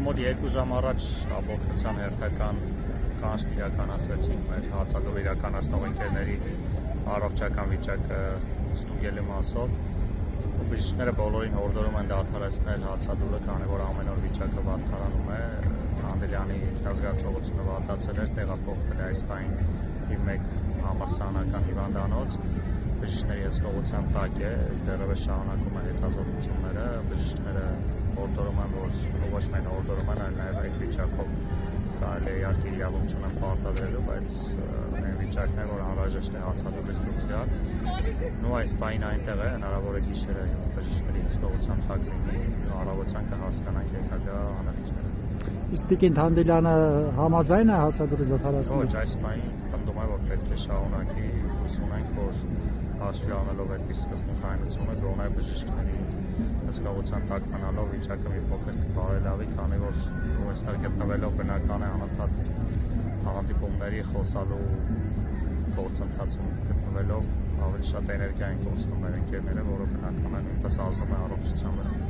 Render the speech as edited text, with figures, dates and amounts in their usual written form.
մոտ 2 ժամ առաջ ապօրինության հերթական կանչ իրականացրեցինք մեր հացադուլ իրականացնող ընկերների առողջական վիճակը ստուգելու մասով։ Բժիշկները բոլորին հորդորում են դադարեցնել հացադուլը, քանի որ ամեն օր վիճակը վատթարանում է։ Թանդելյանի զգացողությունը վատացել էր, տեղափոխվել է այս պահին մեկ համալսարանական հիվանդանոց։ Բժիշկների հսկողության տակ է, դեռևս շարունակում են հետազոտությունները, բժիշկները հորդորում են, որ ոչ միայն հորդորում են, այլ նաև այդ վիճակով կարելի է իհարկե իրավունք չունեն պարտադրելու, բայց այն վիճակն է, որ անհրաժեշտ է հացադուլից դուրս գալ։ Ու այս պահին այնտեղ է, հնարավոր է գիշերը բժիշկների հսկողության տակ լինի, առավոտյան կհասկանանք հետագա անալիզները։ Իսկ Տիկին Թանդելյանը համաձայն է հացադուլի դադարեցնել։ Ոչ, այս պահին պնդում է, որ պետք է շարունակի, հուսում ենք, որ հաշվի առնելով այդ իր սկզբունքայնությունը, գոնե բժիշկների հսկողության տակ մնալով վիճակը մի փոքր բարելավի, քանի որ այստեղ գտնվելով բնական է անընդհատ հանդիպումների խոսալու գործընթացում գտնվելով ավելի շատ էներգիա են կորցնում մեր ընկերները, որը բնական է նույնպես ազդում է առողջության վրա։